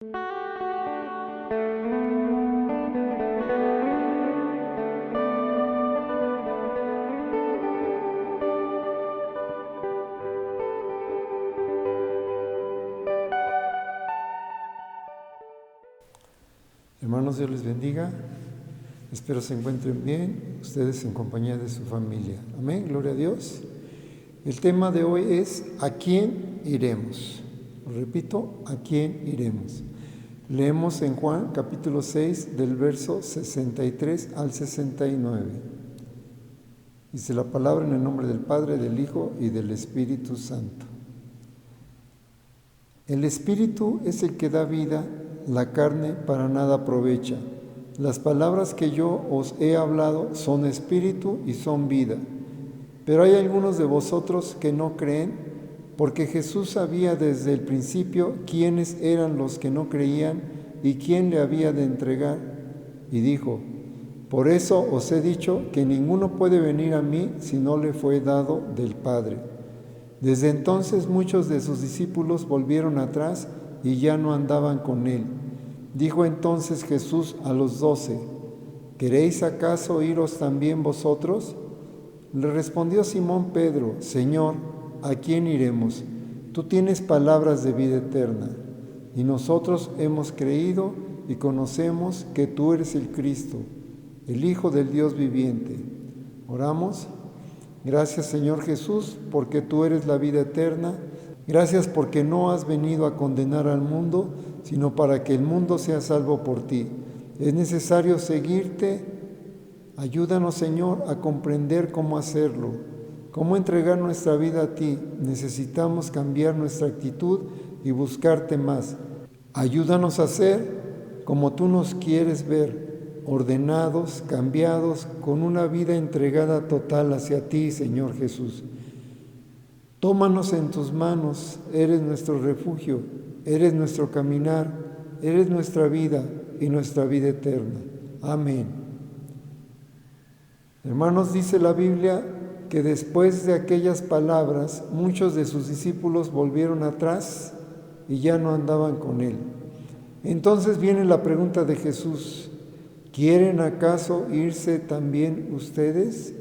Hermanos, Dios les bendiga. Espero se encuentren bien, ustedes en compañía de su familia. Amén, gloria a Dios. El tema de hoy es ¿a quién iremos? Lo repito, ¿a quién iremos? Leemos en Juan capítulo 6 del verso 63 al 69. Dice la palabra en el nombre del Padre, del Hijo y del Espíritu Santo. El Espíritu es el que da vida, la carne para nada aprovecha. Las palabras que yo os he hablado son espíritu y son vida. Pero hay algunos de vosotros que no creen, porque Jesús sabía desde el principio quiénes eran los que no creían y quién le había de entregar. Y dijo: por eso os he dicho que ninguno puede venir a mí si no le fue dado del Padre. Desde entonces muchos de sus discípulos volvieron atrás y ya no andaban con él. Dijo entonces Jesús a los 12: ¿queréis acaso iros también vosotros? Le respondió Simón Pedro: Señor, ¿a quién iremos? Tú tienes palabras de vida eterna, y nosotros hemos creído y conocemos que tú eres el Cristo, el Hijo del Dios viviente. Oramos. Gracias, Señor Jesús, porque tú eres la vida eterna. Gracias porque no has venido a condenar al mundo, sino para que el mundo sea salvo por ti. Es necesario seguirte. Ayúdanos, Señor, a comprender cómo hacerlo, cómo entregar nuestra vida a ti. Necesitamos cambiar nuestra actitud y buscarte más. Ayúdanos a ser como tú nos quieres ver, ordenados, cambiados, con una vida entregada total hacia ti, Señor Jesús. Tómanos en tus manos, eres nuestro refugio, eres nuestro caminar, eres nuestra vida y nuestra vida eterna. Amén. Hermanos, dice la Biblia que después de aquellas palabras, muchos de sus discípulos volvieron atrás y ya no andaban con él. Entonces viene la pregunta de Jesús: ¿quieren acaso irse también ustedes?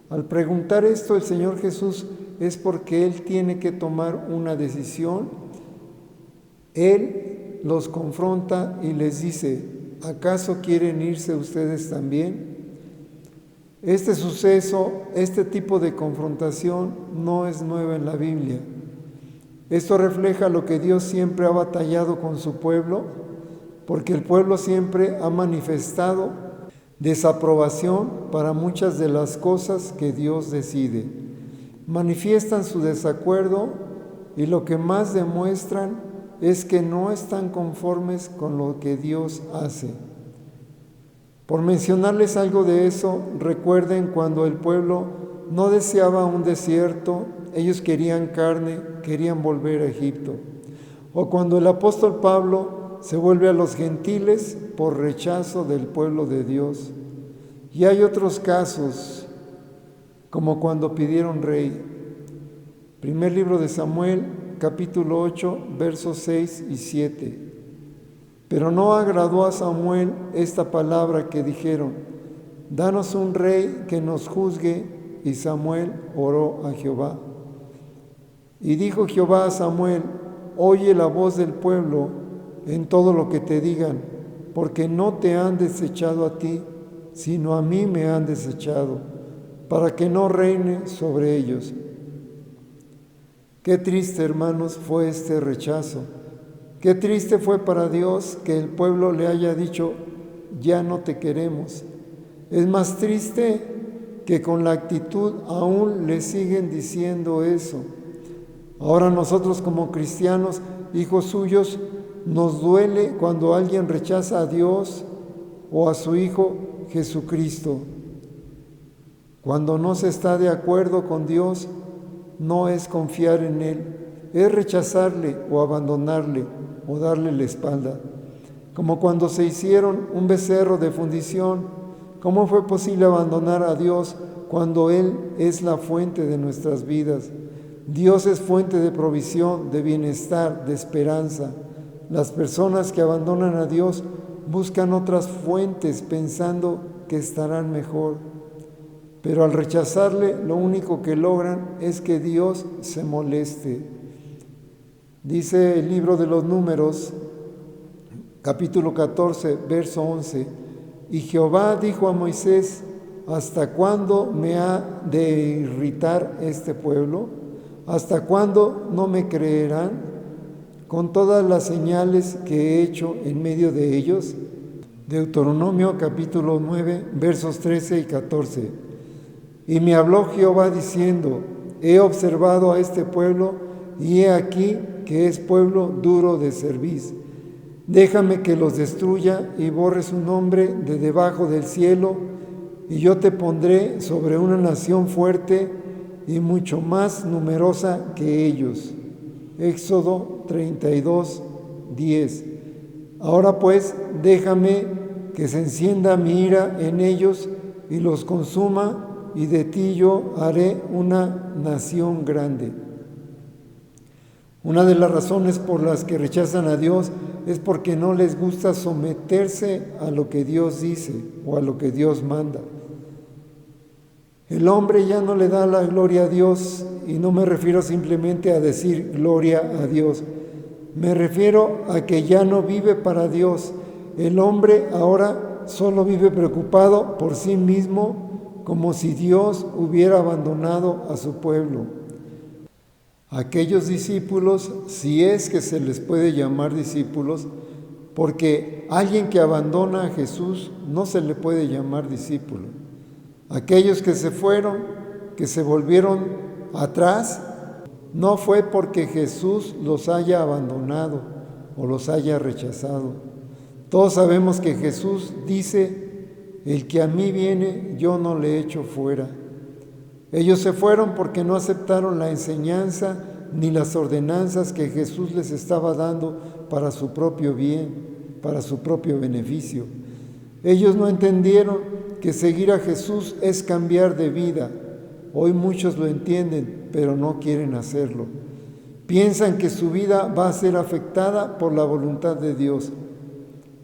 Al preguntar esto el Señor Jesús es porque Él tiene que tomar una decisión. Él los confronta y les dice: ¿acaso quieren irse ustedes también? Este suceso, este tipo de confrontación no es nueva en la Biblia. Esto refleja lo que Dios siempre ha batallado con su pueblo, porque el pueblo siempre ha manifestado desaprobación para muchas de las cosas que Dios decide. Manifiestan su desacuerdo y lo que más demuestran es que no están conformes con lo que Dios hace. Por mencionarles algo de eso, recuerden cuando el pueblo no deseaba un desierto, ellos querían carne, querían volver a Egipto. O cuando el apóstol Pablo se vuelve a los gentiles por rechazo del pueblo de Dios. Y hay otros casos, como cuando pidieron rey. Primer libro de Samuel, capítulo 8, versos 6 y 7. Pero no agradó a Samuel esta palabra que dijeron: danos un rey que nos juzgue. Y Samuel oró a Jehová. Y dijo Jehová a Samuel: oye la voz del pueblo en todo lo que te digan, porque no te han desechado a ti, sino a mí me han desechado, para que no reine sobre ellos. Qué triste, hermanos, fue este rechazo. Qué triste fue para Dios que el pueblo le haya dicho: ya no te queremos. Es más triste que con la actitud aún le siguen diciendo eso. Ahora nosotros como cristianos, hijos suyos, nos duele cuando alguien rechaza a Dios o a su Hijo Jesucristo. Cuando no se está de acuerdo con Dios, no es confiar en Él, es rechazarle o abandonarle o darle la espalda. Como cuando se hicieron un becerro de fundición, ¿cómo fue posible abandonar a Dios cuando Él es la fuente de nuestras vidas? Dios es fuente de provisión, de bienestar, de esperanza. Las personas que abandonan a Dios buscan otras fuentes pensando que estarán mejor, pero al rechazarle lo único que logran es que Dios se moleste. Dice el libro de los Números, capítulo 14, verso 11, y Jehová dijo a Moisés: ¿hasta cuándo me ha de irritar este pueblo? ¿Hasta cuándo no me creerán con todas las señales que he hecho en medio de ellos? Deuteronomio capítulo 9, versos 13 y 14. Y me habló Jehová diciendo: he observado a este pueblo, y he aquí que es pueblo duro de cerviz. Déjame que los destruya y borre su nombre de debajo del cielo, y yo te pondré sobre una nación fuerte y mucho más numerosa que ellos. Éxodo 32, 10. Ahora pues, déjame que se encienda mi ira en ellos y los consuma, y de ti yo haré una nación grande. Una de las razones por las que rechazan a Dios es porque no les gusta someterse a lo que Dios dice o a lo que Dios manda. El hombre ya no le da la gloria a Dios, y no me refiero simplemente a decir gloria a Dios. Me refiero a que ya no vive para Dios. El hombre ahora solo vive preocupado por sí mismo, como si Dios hubiera abandonado a su pueblo. Aquellos discípulos, si es que se les puede llamar discípulos, porque alguien que abandona a Jesús no se le puede llamar discípulo. Aquellos que se fueron, que se volvieron atrás, no fue porque Jesús los haya abandonado o los haya rechazado. Todos sabemos que Jesús dice: el que a mí viene, yo no le echo fuera. Ellos se fueron porque no aceptaron la enseñanza ni las ordenanzas que Jesús les estaba dando para su propio bien, para su propio beneficio. Ellos no entendieron que seguir a Jesús es cambiar de vida. Hoy muchos lo entienden, pero no quieren hacerlo. Piensan que su vida va a ser afectada por la voluntad de Dios.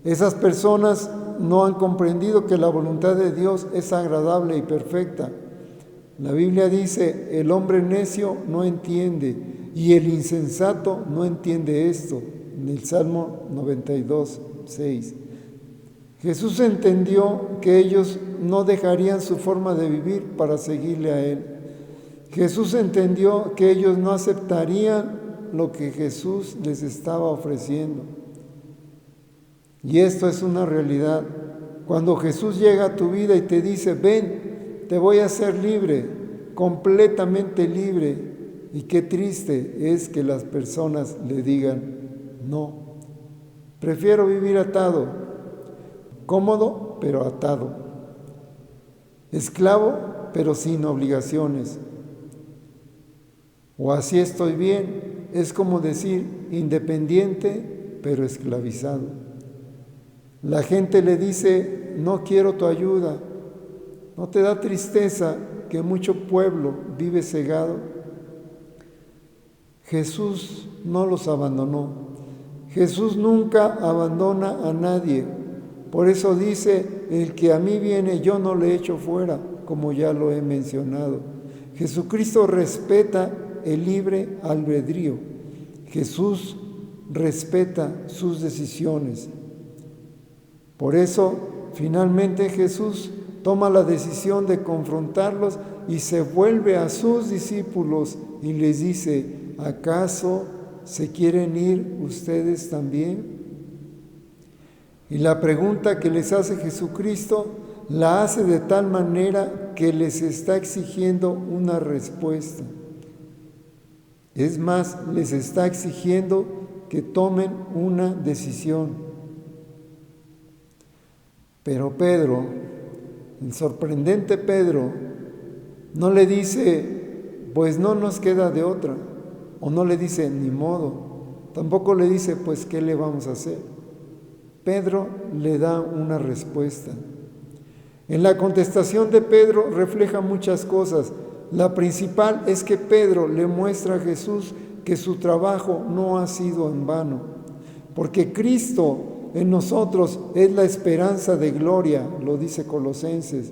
Esas personas no han comprendido que la voluntad de Dios es agradable y perfecta. La Biblia dice: el hombre necio no entiende, y el insensato no entiende esto, en el Salmo 92, 6. Jesús entendió que ellos no dejarían su forma de vivir para seguirle a Él. Jesús entendió que ellos no aceptarían lo que Jesús les estaba ofreciendo. Y esto es una realidad. Cuando Jesús llega a tu vida y te dice: ven, te voy a hacer libre, completamente libre. Y qué triste es que las personas le digan: no, prefiero vivir atado, cómodo pero atado, esclavo pero sin obligaciones. O así estoy bien, es como decir independiente pero esclavizado. La gente le dice: no quiero tu ayuda. ¿No te da tristeza que mucho pueblo vive cegado? Jesús no los abandonó. Jesús nunca abandona a nadie. Por eso dice: el que a mí viene, yo no le echo fuera, como ya lo he mencionado. Jesucristo respeta el libre albedrío. Jesús respeta sus decisiones. Por eso, finalmente Jesús toma la decisión de confrontarlos y se vuelve a sus discípulos y les dice: ¿acaso se quieren ir ustedes también? Y la pregunta que les hace Jesucristo la hace de tal manera que les está exigiendo una respuesta. Es más, les está exigiendo que tomen una decisión. Pero Pedro, el sorprendente Pedro, no le dice: pues no nos queda de otra, o no le dice: ni modo. Tampoco le dice: pues ¿qué le vamos a hacer? Pedro le da una respuesta. En la contestación de Pedro refleja muchas cosas. La principal es que Pedro le muestra a Jesús que su trabajo no ha sido en vano. porque Cristo en nosotros es la esperanza de gloria, lo dice Colosenses.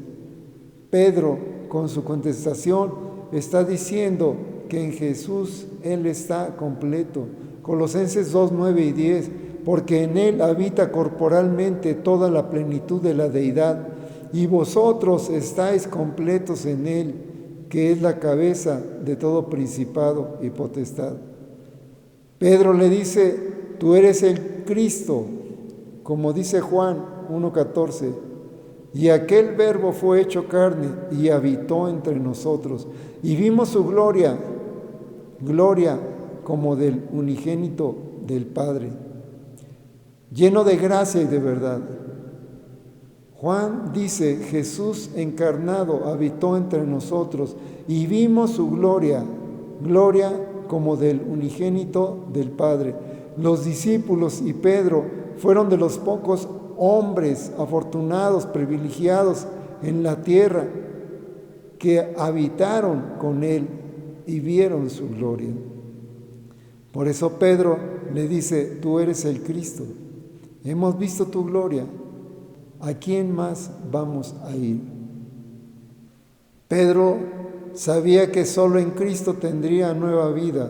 Pedro, con su contestación, está diciendo que en Jesús Él está completo. Colosenses 2, 9 y 10, porque en Él habita corporalmente toda la plenitud de la deidad, y vosotros estáis completos en Él, que es la cabeza de todo principado y potestad. Pedro le dice, tú eres el Cristo, como dice Juan 1:14, y aquel verbo fue hecho carne y habitó entre nosotros, y vimos su gloria, gloria como del unigénito del Padre, lleno de gracia y de verdad. Juan dice, Jesús encarnado habitó entre nosotros y vimos su gloria, gloria como del unigénito del Padre. Los discípulos y Pedro fueron de los pocos hombres afortunados, privilegiados en la tierra que habitaron con Él y vieron su gloria. Por eso Pedro le dice, tú eres el Cristo, hemos visto tu gloria. ¿A quién más vamos a ir? Pedro sabía que solo en Cristo tendría nueva vida.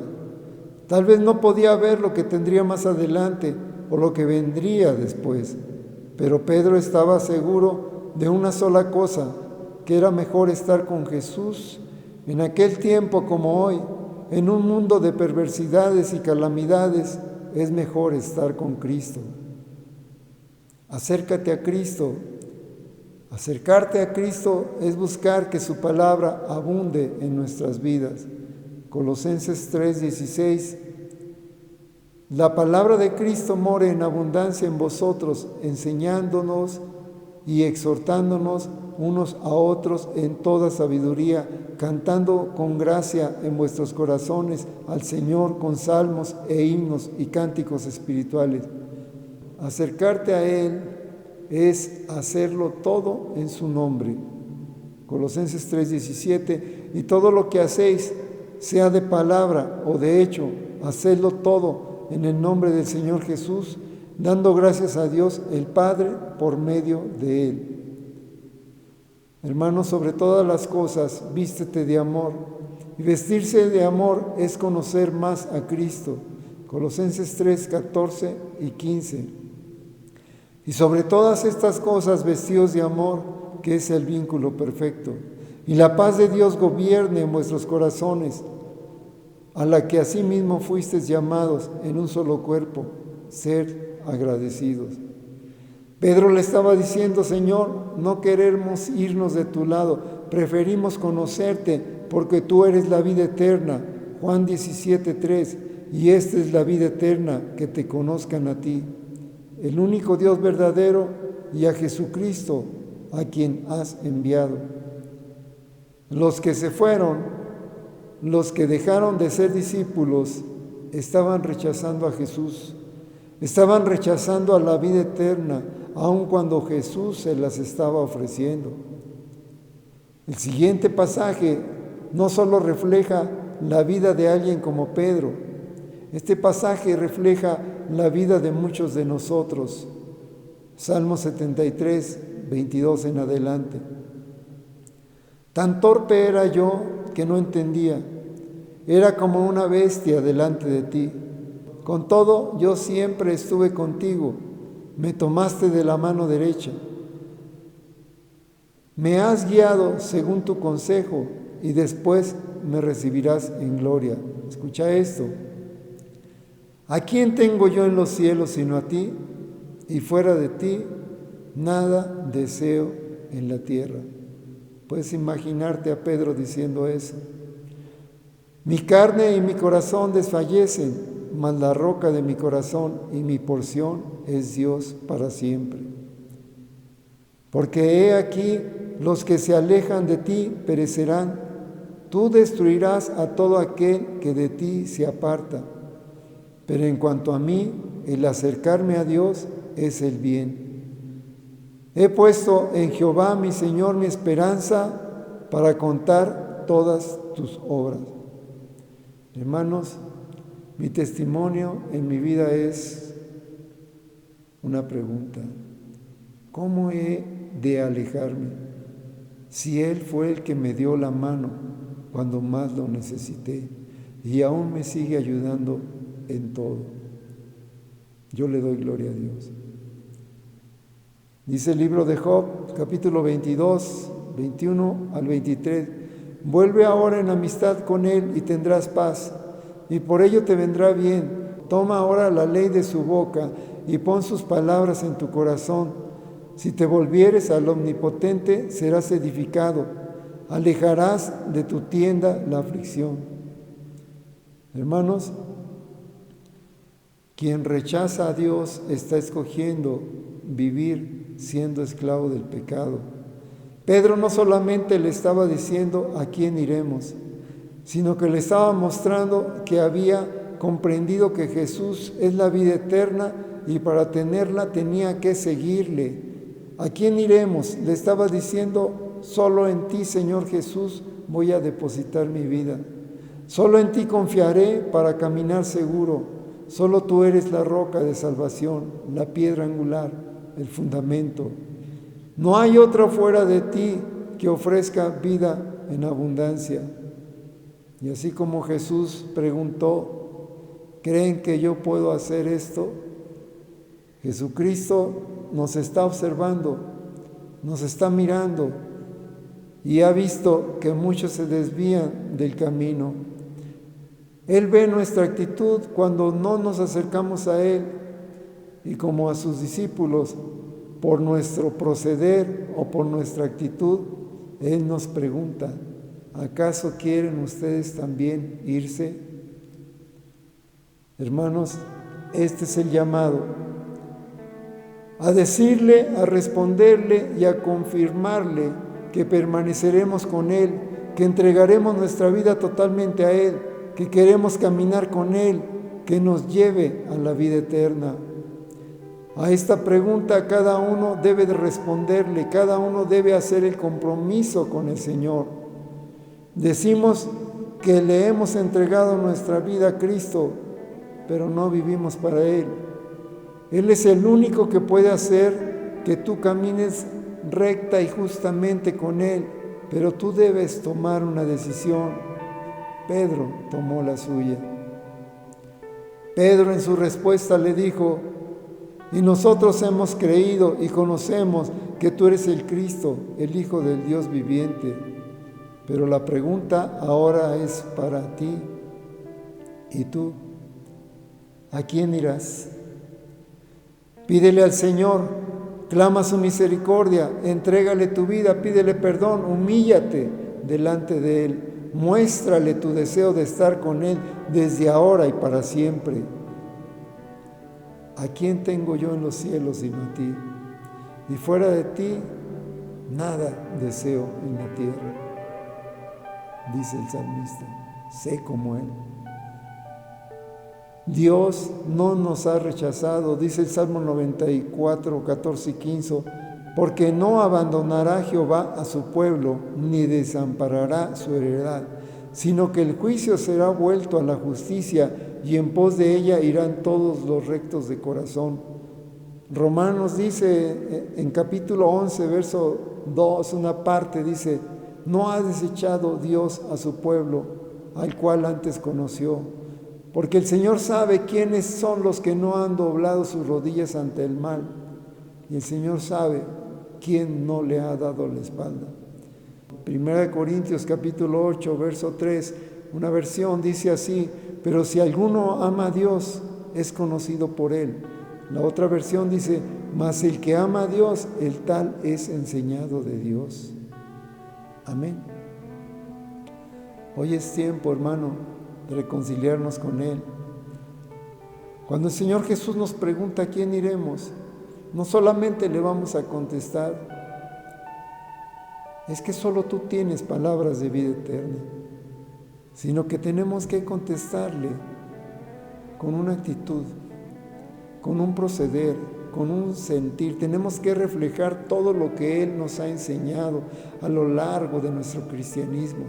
Tal vez no podía ver lo que tendría más adelante o lo que vendría después, pero Pedro estaba seguro de una sola cosa, que era mejor estar con Jesús en aquel tiempo como hoy. En un mundo de perversidades y calamidades es mejor estar con Cristo. Acércate a Cristo. Acercarte a Cristo es buscar que su palabra abunde en nuestras vidas. Colosenses 3:16. La palabra de Cristo more en abundancia en vosotros, enseñándonos y exhortándonos unos a otros en toda sabiduría, cantando con gracia en vuestros corazones al Señor con salmos e himnos y cánticos espirituales. Acercarte a Él es hacerlo todo en su nombre. Colosenses 3:17, y todo lo que hacéis, sea de palabra o de hecho, hacedlo todo en el nombre del Señor Jesús, dando gracias a Dios el Padre por medio de Él. Hermanos, sobre todas las cosas, vístete de amor. Y vestirse de amor es conocer más a Cristo. Colosenses 3:14 y 15. Y sobre todas estas cosas, vestidos de amor, que es el vínculo perfecto. Y la paz de Dios gobierne en vuestros corazones, a la que asimismo fuisteis llamados en un solo cuerpo, ser agradecidos. Pedro le estaba diciendo, Señor, no queremos irnos de tu lado, preferimos conocerte porque tú eres la vida eterna. Juan 17:3, y esta es la vida eterna, que te conozcan a ti, el único Dios verdadero, y a Jesucristo, a quien has enviado. Los que se fueron, los que dejaron de ser discípulos, estaban rechazando a Jesús, estaban rechazando a la vida eterna, aun cuando Jesús se las estaba ofreciendo. El siguiente pasaje no solo refleja la vida de alguien como Pedro, este pasaje refleja la vida de muchos de nosotros. Salmo 73, 22 en adelante. Tan torpe era yo que no entendía. Era como una bestia delante de ti. Con todo, yo siempre estuve contigo. Me tomaste de la mano derecha. Me has guiado según tu consejo y después me recibirás en gloria. Escucha esto. ¿A quién tengo yo en los cielos sino a ti? Y fuera de ti, nada deseo en la tierra. Puedes imaginarte a Pedro diciendo eso. Mi carne y mi corazón desfallecen, mas la roca de mi corazón y mi porción es Dios para siempre. Porque he aquí, los que se alejan de ti perecerán. Tú destruirás a todo aquel que de ti se aparta. Pero en cuanto a mí, el acercarme a Dios es el bien. He puesto en Jehová mi Señor mi esperanza para contar todas tus obras. Hermanos, mi testimonio en mi vida es una pregunta: ¿cómo he de alejarme si Él fue el que me dio la mano cuando más lo necesité y aún me sigue ayudando en todo? Yo le doy gloria a Dios. Dice el libro de Job, capítulo 22, 21 al 23: vuelve ahora en amistad con Él y tendrás paz, y por ello te vendrá bien. Toma ahora la ley de su boca y pon sus palabras en tu corazón. Si te volvieres al Omnipotente, serás edificado. Alejarás de tu tienda la aflicción. Hermanos, quien rechaza a Dios está escogiendo vivir siendo esclavo del pecado. Pedro no solamente le estaba diciendo a quién iremos, sino que le estaba mostrando que había comprendido que Jesús es la vida eterna y para tenerla tenía que seguirle. ¿A quién iremos? Le estaba diciendo: solo en ti, Señor Jesús, voy a depositar mi vida. Solo en ti confiaré para caminar seguro. Solo tú eres la roca de salvación, la piedra angular, el fundamento. No hay otro fuera de ti que ofrezca vida en abundancia. Y así como Jesús preguntó: ¿creen que yo puedo hacer esto? Jesucristo nos está observando, nos está mirando y ha visto que muchos se desvían del camino. Él ve nuestra actitud cuando no nos acercamos a Él, y como a sus discípulos, por nuestro proceder o por nuestra actitud, Él nos pregunta: ¿acaso quieren ustedes también irse? Hermanos, este es el llamado: a decirle, a responderle y a confirmarle que permaneceremos con Él, que entregaremos nuestra vida totalmente a Él, que queremos caminar con Él, que nos lleve a la vida eterna. A esta pregunta cada uno debe de responderle, cada uno debe hacer el compromiso con el Señor. Decimos que le hemos entregado nuestra vida a Cristo, pero no vivimos para Él. Él es el único que puede hacer que tú camines recta y justamente con Él, pero tú debes tomar una decisión. Pedro tomó la suya. Pedro en su respuesta le dijo: y nosotros hemos creído y conocemos que tú eres el Cristo, el Hijo del Dios viviente. Pero la pregunta ahora es para ti. ¿Y tú? ¿A quién irás? Pídele al Señor, clama su misericordia, entrégale tu vida, pídele perdón, humíllate delante de Él, muéstrale tu deseo de estar con Él desde ahora y para siempre. ¿A quién tengo yo en los cielos sino a ti? Y fuera de ti, nada deseo en la tierra. Dice el salmista: sé como Él. Dios no nos ha rechazado, dice el Salmo 94, 14 y 15, porque no abandonará Jehová a su pueblo, ni desamparará su heredad, sino que el juicio será vuelto a la justicia, y en pos de ella irán todos los rectos de corazón. Romanos dice en capítulo 11, verso 2, una parte dice: no ha desechado Dios a su pueblo, al cual antes conoció. Porque el Señor sabe quiénes son los que no han doblado sus rodillas ante el mal. Y el Señor sabe quién no le ha dado la espalda. 1 Corintios capítulo 8, verso 3, una versión dice así: pero si alguno ama a Dios, es conocido por Él. La otra versión dice: mas el que ama a Dios, el tal es enseñado de Dios. Amén. Hoy es tiempo, hermano, de reconciliarnos con Él. Cuando el Señor Jesús nos pregunta a quién iremos, no solamente le vamos a contestar: es que solo tú tienes palabras de vida eterna, sino que tenemos que contestarle con una actitud, con un proceder, con un sentir. Tenemos que reflejar todo lo que Él nos ha enseñado a lo largo de nuestro cristianismo.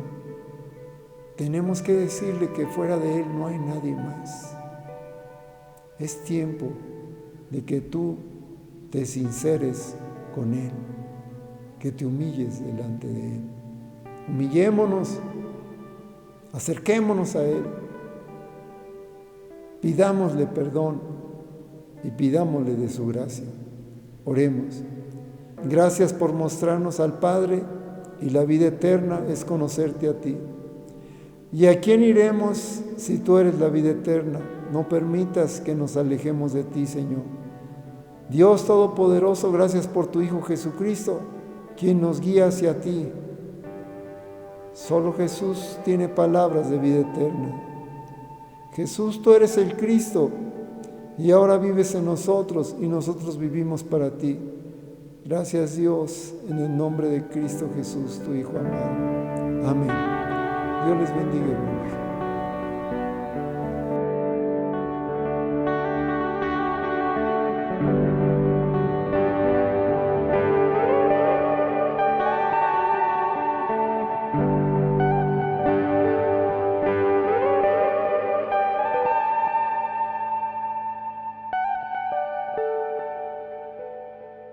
Tenemos que decirle que fuera de Él no hay nadie más. Es tiempo de que tú te sinceres con Él, que te humilles delante de Él. Humillémonos, acerquémonos a Él, pidámosle perdón y pidámosle de su gracia. Oremos. Gracias por mostrarnos al Padre, y la vida eterna es conocerte a ti. ¿Y a quién iremos si tú eres la vida eterna? No permitas que nos alejemos de ti, Señor. Dios Todopoderoso, gracias por tu Hijo Jesucristo, quien nos guía hacia ti. Solo Jesús tiene palabras de vida eterna. Jesús, tú eres el Cristo, y ahora vives en nosotros, y nosotros vivimos para ti. Gracias, Dios, en el nombre de Cristo Jesús, tu Hijo amado. Amén. Dios les bendiga, hermanos.